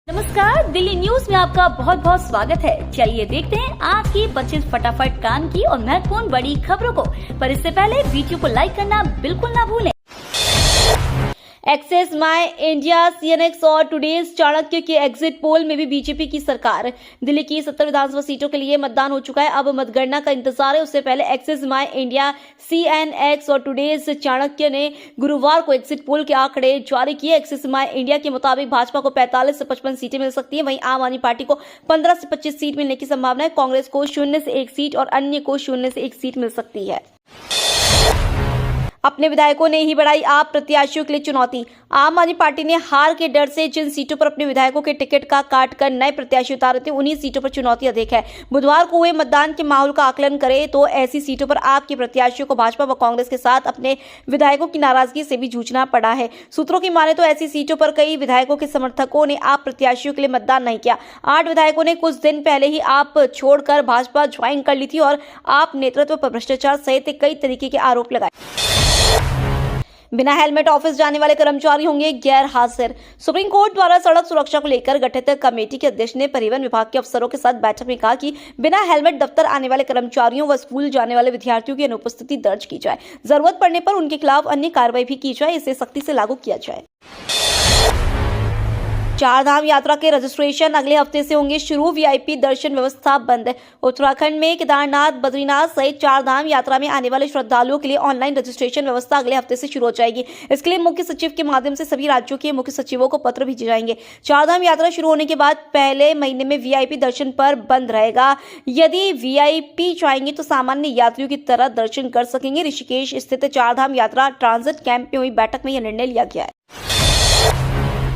नमस्कार, दिल्ली न्यूज में आपका बहुत बहुत स्वागत है। चलिए देखते हैं आज की 25 फटाफट काम की और महत्वपूर्ण बड़ी खबरों को। पर इससे पहले वीडियो को लाइक करना बिल्कुल ना भूलें। एक्सेस माय इंडिया, सीएनएक्स और टुडेज चाणक्य के एग्जिट पोल में भी बीजेपी की सरकार। दिल्ली की 70 विधानसभा सीटों के लिए मतदान हो चुका है। अब मतगणना का इंतजार है। उससे पहले एक्सेस माय इंडिया, सीएनएक्स और टुडेज चाणक्य ने गुरुवार को एग्जिट पोल के आंकड़े जारी किए। एक्सेस माय इंडिया के मुताबिक भाजपा को 45 से 55 सीटें मिल सकती है। वहीं आम आदमी पार्टी को 15 से 25 सीट मिलने की संभावना है। कांग्रेस को 0 से 1 सीट और अन्य को 0 से 1 सीट मिल सकती है। अपने विधायकों ने ही बढ़ाई आप प्रत्याशियों के लिए चुनौती। आम आदमी पार्टी ने हार के डर से जिन सीटों पर अपने विधायकों के टिकट का काट कर नए प्रत्याशी उतारे थे, उन्हीं सीटों पर चुनौती अधिक है। बुधवार को हुए मतदान के माहौल का आकलन करें तो ऐसी सीटों पर आपके प्रत्याशियों को भाजपा व कांग्रेस के साथ अपने विधायकों की नाराजगी से भी जूझना पड़ा है। सूत्रों की माने तो ऐसी सीटों पर कई विधायकों के समर्थकों ने आप प्रत्याशियों के लिए मतदान नहीं किया। 8 विधायकों ने कुछ दिन पहले ही आप छोड़कर भाजपा ज्वाइन कर ली थी और आप नेतृत्व पर भ्रष्टाचार सहित कई तरीके के आरोप लगाए। बिना हेलमेट ऑफिस जाने वाले कर्मचारी होंगे गैर हाजिर। सुप्रीम कोर्ट द्वारा सड़क सुरक्षा को लेकर गठित कमेटी के अध्यक्ष ने परिवहन विभाग के अफसरों के साथ बैठक में कहा कि बिना हेलमेट दफ्तर आने वाले कर्मचारियों व स्कूल जाने वाले विद्यार्थियों की अनुपस्थिति दर्ज की जाए। जरूरत पड़ने पर उनके खिलाफ अन्य कार्रवाई भी की जाए। इसे सख्ती से लागू किया जाए। चारधाम यात्रा के रजिस्ट्रेशन अगले हफ्ते से होंगे शुरू। वीआईपी दर्शन व्यवस्था बंद। उत्तराखंड में केदारनाथ, बद्रीनाथ सहित चारधाम यात्रा में आने वाले श्रद्धालुओं के लिए ऑनलाइन रजिस्ट्रेशन व्यवस्था अगले हफ्ते से शुरू हो जाएगी। इसके लिए मुख्य सचिव के माध्यम से सभी राज्यों के मुख्य सचिवों को पत्र भेजे जाएंगे। चारधाम यात्रा शुरू होने के बाद पहले महीने में वीआईपी दर्शन पर बंद रहेगा। यदि वीआईपी चाहेंगे तो सामान्य यात्रियों की तरह दर्शन कर सकेंगे। ऋषिकेश स्थित चारधाम यात्रा ट्रांजिट कैंप में हुई बैठक में यह निर्णय लिया गया है।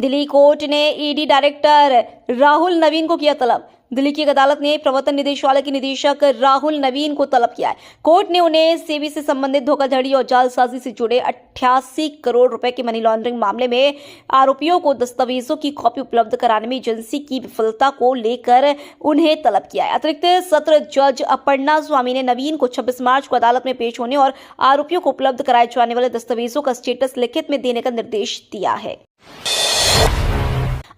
दिल्ली कोर्ट ने ईडी डायरेक्टर राहुल नवीन को किया तलब। दिल्ली की एक अदालत ने प्रवर्तन निदेशालय के निदेशक राहुल नवीन को तलब किया है। कोर्ट ने उन्हें सेबी से संबंधित धोखाधड़ी और जालसाजी से जुड़े 88 करोड़ रुपए के मनी लॉन्ड्रिंग मामले में आरोपियों को दस्तावेजों की कॉपी उपलब्ध कराने में एजेंसी की विफलता को लेकर उन्हें तलब किया है। अतिरिक्त सत्र जज अपर्णा स्वामी ने नवीन को 26 मार्च को अदालत में पेश होने और आरोपियों को उपलब्ध कराए जाने वाले दस्तावेजों का स्टेटस लिखित में देने का निर्देश दिया है।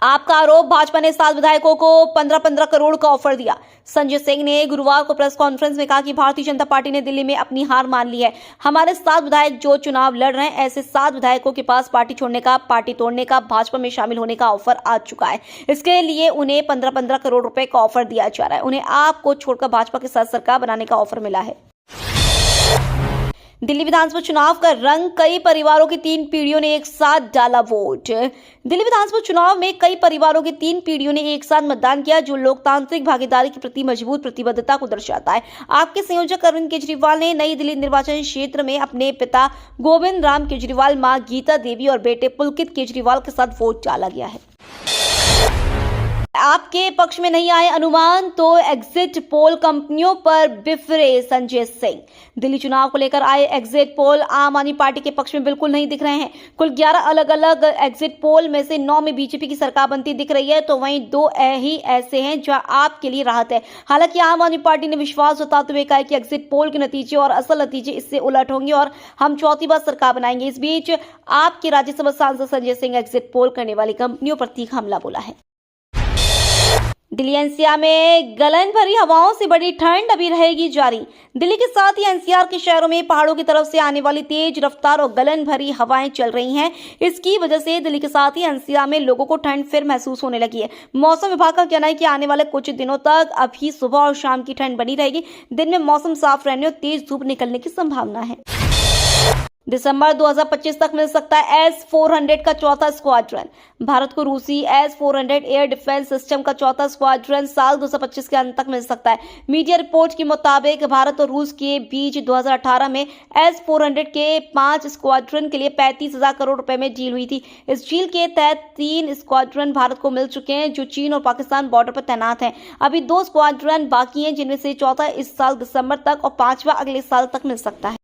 आपका आरोप, भाजपा ने 7 विधायकों को 15-15 करोड़ का ऑफर दिया। संजय सिंह ने गुरुवार को प्रेस कॉन्फ्रेंस में कहा कि भारतीय जनता पार्टी ने दिल्ली में अपनी हार मान ली है। हमारे 7 विधायक जो चुनाव लड़ रहे हैं, ऐसे 7 विधायकों के पास पार्टी छोड़ने का, पार्टी तोड़ने का, भाजपा में शामिल होने का ऑफर आ चुका है। इसके लिए उन्हें 15-15 करोड़ रुपए का ऑफर दिया जा रहा है। उन्हें आपको छोड़कर भाजपा के साथ सरकार बनाने का ऑफर मिला है। दिल्ली विधानसभा चुनाव का रंग, कई परिवारों की 3 पीढ़ियों ने एक साथ डाला वोट। दिल्ली विधानसभा चुनाव में कई परिवारों की 3 पीढ़ियों ने एक साथ मतदान किया, जो लोकतांत्रिक भागीदारी के प्रति मजबूत प्रतिबद्धता को दर्शाता है। आपके संयोजक अरविंद केजरीवाल ने नई दिल्ली निर्वाचन क्षेत्र में अपने पिता गोविंद राम केजरीवाल, मां गीता देवी और बेटे पुलकित केजरीवाल के साथ वोट डाला गया है। आपके पक्ष में नहीं आए अनुमान तो एग्जिट पोल कंपनियों पर बिफरे संजय सिंह। दिल्ली चुनाव को लेकर आए एग्जिट पोल आम आदमी पार्टी के पक्ष में बिल्कुल नहीं दिख रहे हैं। कुल 11 अलग अलग एग्जिट पोल में से 9 में बीजेपी की सरकार बनती दिख रही है, तो वहीं 2 ही ऐसे हैं जहां आपके लिए राहत है। हालांकि आम आदमी पार्टी ने विश्वास जताते हुए कहा है कि एग्जिट पोल के नतीजे और असल नतीजे इससे उलट होंगे और हम चौथी बार सरकार बनाएंगे। इस बीच आपके राज्यसभा सांसद संजय सिंह एग्जिट पोल करने वाली कंपनियों पर तीखा हमला बोला है। दिल्ली एनसीआर में गलन भरी हवाओं से बड़ी ठंड अभी रहेगी जारी। दिल्ली के साथ ही एनसीआर के शहरों में पहाड़ों की तरफ से आने वाली तेज रफ्तार और गलन भरी हवाएं चल रही हैं। इसकी वजह से दिल्ली के साथ ही एनसीआर में लोगों को ठंड फिर महसूस होने लगी है। मौसम विभाग का कहना है कि आने वाले कुछ दिनों तक अभी सुबह और शाम की ठंड बनी रहेगी। दिन में मौसम साफ रहने और तेज धूप निकलने की संभावना है। दिसंबर 2025 तक मिल सकता है S-400 का चौथा स्क्वाड्रन। भारत को रूसी S-400 एयर डिफेंस सिस्टम का चौथा स्क्वाड्रन साल 2025 के अंत तक मिल सकता है। मीडिया रिपोर्ट के मुताबिक भारत और रूस के बीच 2018 में S-400 के 5 स्क्वाड्रन के लिए 35,000 करोड़ रुपए में डील हुई थी। इस डील के तहत 3 स्क्वाड्रन भारत को मिल चुके हैं, जो चीन और पाकिस्तान बॉर्डर पर तैनात हैं। अभी 2 स्क्वाड्रन बाकी हैं, जिनमें से चौथा इस साल दिसंबर तक और 5वां अगले साल तक मिल सकता है।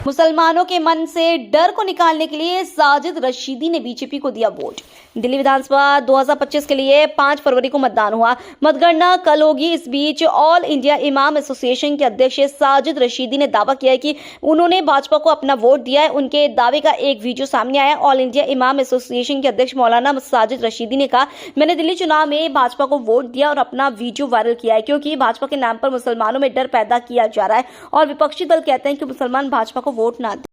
मुसलमानों के मन से डर को निकालने के लिए साजिद रशीदी ने बीजेपी को दिया वोट। दिल्ली विधानसभा 2025 के लिए 5 फरवरी को मतदान हुआ। मतगणना कल होगी। इस बीच ऑल इंडिया इमाम एसोसिएशन के अध्यक्ष साजिद रशीदी ने दावा किया है कि उन्होंने भाजपा को अपना वोट दिया है। उनके दावे का एक वीडियो सामने आया। ऑल इंडिया इमाम एसोसिएशन के अध्यक्ष मौलाना साजिद रशीदी ने कहा, मैंने दिल्ली चुनाव में भाजपा को वोट दिया और अपना वीडियो वायरल किया है क्योंकि भाजपा के नाम पर मुसलमानों में डर पैदा किया जा रहा है और विपक्षी दल कहते हैं कि मुसलमान भाजपा को वोट ना दें।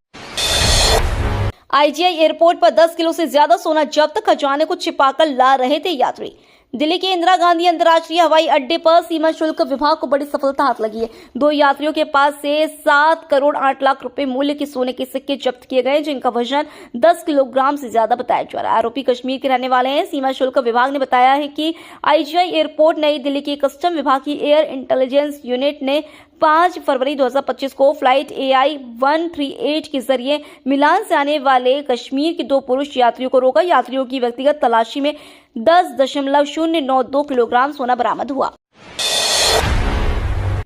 आईजीआई एयरपोर्ट पर 10 किलो से ज्यादा सोना जब्त, खजाने को छिपाकर ला रहे थे यात्री। दिल्ली के इंदिरा गांधी अंतर्राष्ट्रीय हवाई अड्डे पर सीमा शुल्क विभाग को बड़ी सफलता हाथ लगी है। 2 यात्रियों के पास से 7 करोड़ 8 लाख रुपए मूल्य के सोने के सिक्के जब्त किए गए, जिनका वजन 10 किलोग्राम से ज्यादा बताया जा रहा है। आरोपी कश्मीर के रहने वाले हैं। सीमा शुल्क विभाग ने बताया है कि आईजीआई एयरपोर्ट नई दिल्ली के कस्टम विभाग की एयर इंटेलिजेंस यूनिट ने 5 फरवरी 2025 को फ्लाइट AI 138 के जरिए मिलान से आने वाले कश्मीर के 2 पुरुष यात्रियों को रोका। यात्रियों की व्यक्तिगत तलाशी में 10.092 किलोग्राम सोना बरामद हुआ।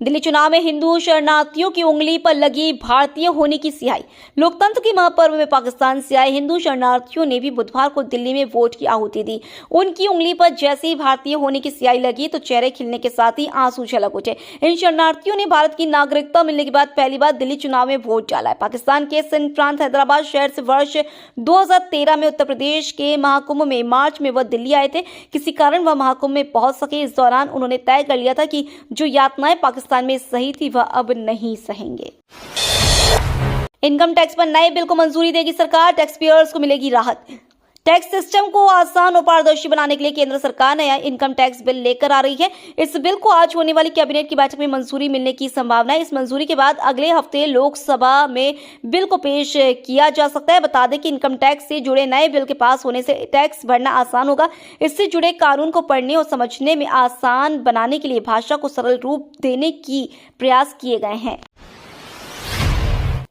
दिल्ली चुनाव में हिंदू शरणार्थियों की उंगली पर लगी भारतीय होने की स्याही। लोकतंत्र के महापर्व में पाकिस्तान से आए हिंदू शरणार्थियों ने भी बुधवार को दिल्ली में वोट की आहुति दी। उनकी उंगली पर जैसे ही भारतीय होने की स्याही लगी तो चेहरे खिलने के साथ ही आंसू छलक उठे। इन शरणार्थियों ने भारत की नागरिकता मिलने के बाद पहली बार दिल्ली चुनाव में वोट डाला है। पाकिस्तान के सिंध प्रांत हैदराबाद शहर से वर्ष 2013 में उत्तर प्रदेश के महाकुंभ में मार्च में वह दिल्ली आए थे। किसी कारण वह महाकुंभ में पहुंच सके। इस दौरान उन्होंने तय कर लिया था कि जो यातनाएं पाकिस्तान में सही थी वह अब नहीं सहेंगे। इनकम टैक्स पर नए बिल को मंजूरी देगी सरकार, टैक्स पेयर्स को मिलेगी राहत। टैक्स सिस्टम को आसान और पारदर्शी बनाने के लिए केंद्र सरकार नया इनकम टैक्स बिल लेकर आ रही है। इस बिल को आज होने वाली कैबिनेट की बैठक में मंजूरी मिलने की संभावना है। इस मंजूरी के बाद अगले हफ्ते लोकसभा में बिल को पेश किया जा सकता है। बता दें कि इनकम टैक्स से जुड़े नए बिल के पास होने से टैक्स भरना आसान होगा। इससे जुड़े कानून को पढ़ने और समझने में आसान बनाने के लिए भाषा को सरल रूप देने की प्रयास किए गए हैं।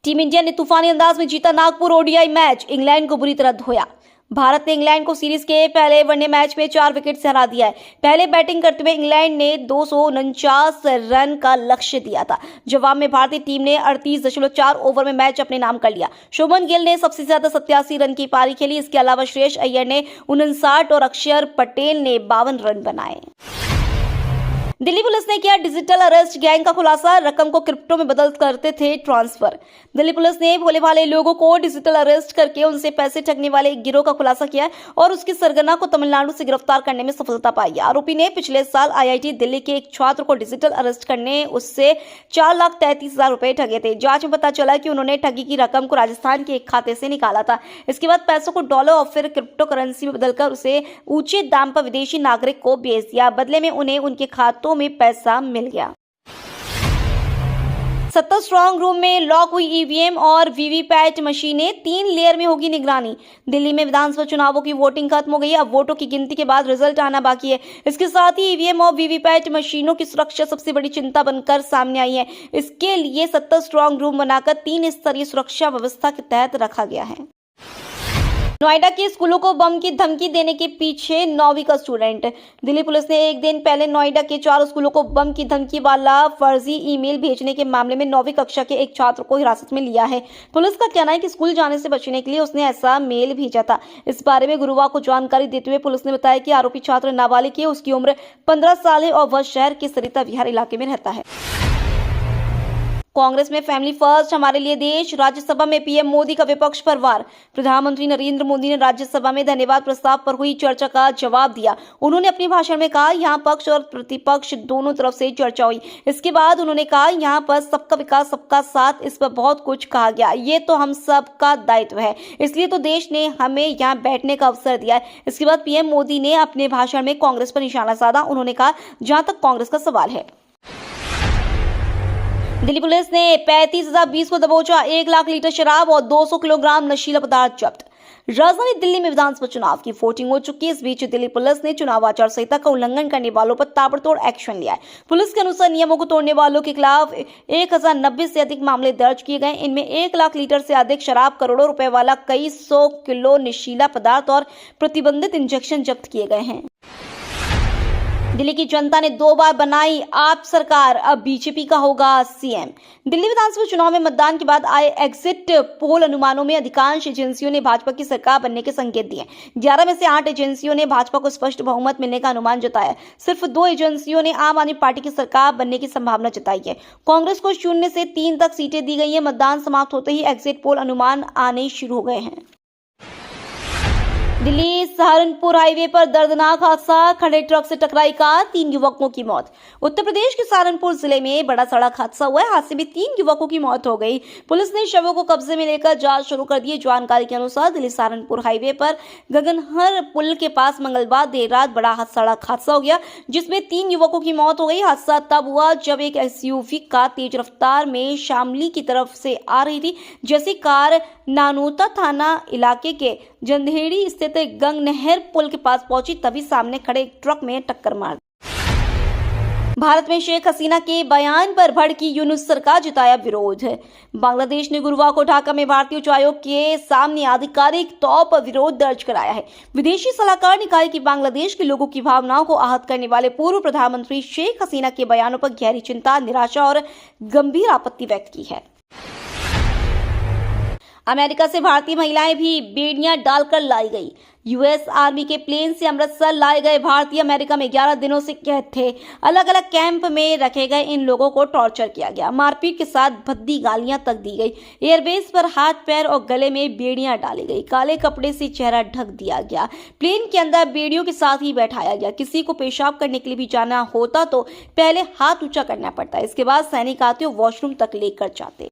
टीम इंडिया ने तूफानी अंदाज में जीता नागपुर ODI मैच, इंग्लैंड को बुरी तरह धोया। भारत ने इंग्लैंड को सीरीज के पहले वनडे मैच में 4 विकेट से हरा दिया है। पहले बैटिंग करते हुए इंग्लैंड ने 249 रन का लक्ष्य दिया था। जवाब में भारतीय टीम ने 38.4 ओवर में मैच अपने नाम कर लिया। शुभमन गिल ने सबसे ज्यादा 87 रन की पारी खेली। इसके अलावा श्रेयस अय्यर ने 59 और अक्षर पटेल ने 52 रन बनाए। दिल्ली पुलिस ने किया डिजिटल अरेस्ट गैंग का खुलासा, रकम को क्रिप्टो में बदल करते थे ट्रांसफर। दिल्ली पुलिस ने भोले भाले लोगों को डिजिटल अरेस्ट करके उनसे पैसे ठगने वाले एक गिरोह का खुलासा किया और उसकी सरगना को तमिलनाडु से गिरफ्तार करने में सफलता पाई। आरोपी ने पिछले साल IIT दिल्ली के एक छात्र को डिजिटल अरेस्ट करने उससे 4,33,000 रुपए ठगे थे। जांच में पता चला कि उन्होंने ठगी की रकम को राजस्थान के एक खाते से निकाला था। इसके बाद पैसों को डॉलर और फिर क्रिप्टो करेंसी में बदलकर उसे ऊंचे दाम पर विदेशी नागरिक को बेच दिया। बदले में उन्हें उनके खातों में पैसा मिल गया। 70 स्ट्रांग रूम में लॉक हुई EVM और वीवीपैट मशीनें, 3 लेयर में होगी निगरानी। दिल्ली में विधानसभा चुनावों की वोटिंग खत्म हो गई है। अब वोटों की गिनती के बाद रिजल्ट आना बाकी है। इसके साथ ही EVM और वीवीपैट मशीनों की सुरक्षा सबसे बड़ी चिंता बनकर सामने आई है। इसके लिए 70 स्ट्रांग रूम बनाकर 3 स्तरीय सुरक्षा व्यवस्था के तहत रखा गया है। नोएडा के स्कूलों को बम की धमकी देने के पीछे 9वीं का स्टूडेंट। दिल्ली पुलिस ने एक दिन पहले नोएडा के 4 स्कूलों को बम की धमकी वाला फर्जी ईमेल भेजने के मामले में 9वीं कक्षा के एक छात्र को हिरासत में लिया है। पुलिस का कहना है कि स्कूल जाने से बचने के लिए उसने ऐसा मेल भेजा था। इस बारे में गुरुवार को जानकारी देते हुए पुलिस ने बताया कि आरोपी छात्र नाबालिग है। उसकी उम्र 15 साल है और वह शहर के सरिता विहार इलाके में रहता है। कांग्रेस में फैमिली फर्स्ट, हमारे लिए देश। राज्यसभा में पीएम मोदी का विपक्ष पर वार। प्रधानमंत्री नरेंद्र मोदी ने राज्यसभा में धन्यवाद प्रस्ताव पर हुई चर्चा का जवाब दिया। उन्होंने अपने भाषण में कहा, यहां पक्ष और प्रतिपक्ष दोनों तरफ से चर्चा हुई। इसके बाद उन्होंने कहा, यहां पर सबका विकास सबका साथ, इस पर बहुत कुछ कहा गया। ये तो हम सबका दायित्व है, इसलिए तो देश ने हमें यहाँ बैठने का अवसर दिया है। इसके बाद पीएम मोदी ने अपने भाषण में कांग्रेस पर निशाना साधा। उन्होंने कहा, जहां तक कांग्रेस का सवाल है। दिल्ली पुलिस ने 35,020 को दबोचा, 1 लाख लीटर शराब और 200 किलोग्राम नशीला पदार्थ जब्त। राजधानी दिल्ली में विधानसभा चुनाव की वोटिंग हो चुकी है। इस बीच दिल्ली पुलिस ने चुनाव आचार संहिता का उल्लंघन करने वालों पर ताबड़तोड़ एक्शन लिया है। पुलिस के अनुसार नियमों को तोड़ने वालों के खिलाफ 1090 से अधिक मामले दर्ज किए गए। इनमें 1 लाख लीटर से अधिक शराब, करोड़ों रुपए वाला कई 100 किलो नशीला पदार्थ और प्रतिबंधित इंजेक्शन जब्त किए गए हैं। दिल्ली की जनता ने 2 बार बनाई आप सरकार, अब बीजेपी का होगा सीएम। दिल्ली विधानसभा चुनाव में मतदान के बाद आए एग्जिट पोल अनुमानों में अधिकांश एजेंसियों ने भाजपा की सरकार बनने के संकेत दिए। 11 में से 8 एजेंसियों ने भाजपा को स्पष्ट बहुमत मिलने का अनुमान जताया। सिर्फ 2 एजेंसियों ने आम आदमी पार्टी की सरकार बनने की संभावना जताई है। कांग्रेस को 0 से 3 तक सीटें दी गई है। मतदान समाप्त होते ही एग्जिट पोल अनुमान आने शुरू हो गए हैं। दिल्ली सहारनपुर हाईवे पर दर्दनाक हादसा, खड़े ट्रक से टकराई कार, 3 युवकों की मौत। उत्तर प्रदेश के सहारनपुर जिले में बड़ा सड़क हादसा हुआ है। हादसे में 3 युवकों की मौत हो गई। पुलिस ने शवों को कब्जे में लेकर जांच शुरू कर दी है। जानकारी के अनुसार दिल्ली सहारनपुर हाईवे पर गगनहर पुल के पास मंगलवार देर रात बड़ा सड़क हादसा हो गया, जिसमें 3 युवकों की मौत हो गई। हादसा तब हुआ जब एक एसयूवी कार तेज रफ्तार में शामली की तरफ से आ रही थी। जैसी कार नानोता थाना इलाके के जंधेड़ी स्थित गंगनहर पुल के पास पहुंची, तभी सामने खड़े एक ट्रक में टक्कर मार दी। भारत में शेख हसीना के बयान पर भड़की यूनुस सरकार, जताया विरोध। बांग्लादेश ने गुरुवार को ढाका में भारतीय उच्चायोग के सामने आधिकारिक तौर पर विरोध दर्ज कराया है। विदेशी सलाहकार ने कहा है कि बांग्लादेश के लोगों की भावनाओं को आहत करने वाले पूर्व प्रधानमंत्री शेख हसीना के बयानों पर गहरी चिंता, निराशा और गंभीर आपत्ति व्यक्त की है। अमेरिका से भारतीय महिलाएं भी बेड़ियां डालकर लाई गई। यूएस आर्मी के प्लेन से अमृतसर लाए गए भारतीय अमेरिका में 11 दिनों से कैद थे। अलग अलग कैंप में रखे गए इन लोगों को टॉर्चर किया गया। मारपीट के साथ भद्दी गालियां तक दी गई। एयरबेस पर हाथ, पैर और गले में बेड़ियां डाली गई। काले कपड़े से चेहरा ढक दिया गया। प्लेन के अंदर बेड़ियों के साथ ही बैठाया गया। किसी को पेशाब करने के लिए भी जाना होता तो पहले हाथ ऊंचा करना पड़ता। इसके बाद सैनिक आते और वॉशरूम तक लेकर जाते।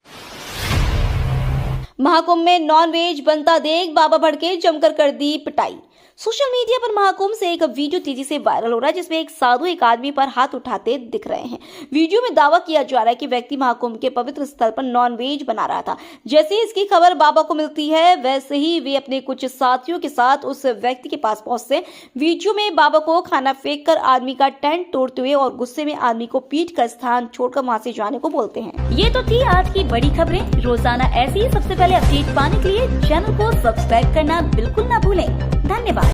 महाकुंभ में नॉनवेज बनता देख बाबा भड़के, जमकर कर दी पिटाई। सोशल मीडिया पर महाकुंभ से एक वीडियो तेजी से वायरल हो रहा है, जिसमें एक साधु एक आदमी पर हाथ उठाते दिख रहे हैं। वीडियो में दावा किया जा रहा है कि व्यक्ति महाकुंभ के पवित्र स्थल पर नॉनवेज बना रहा था। जैसे ही इसकी खबर बाबा को मिलती है, वैसे ही वे अपने कुछ साथियों के साथ उस व्यक्ति के पास पहुंचते। वीडियो में बाबा को खाना फेंककर आदमी का टेंट तोड़ते हुए और गुस्से में आदमी को पीट कर स्थान छोड़कर वहां से जाने को बोलते हैं। ये तो थी आज की बड़ी खबरें। रोजाना ऐसी ही सबसे पहले अपडेट पाने के लिए चैनल को सब्सक्राइब करना बिल्कुल न भूलें। धन्यवाद।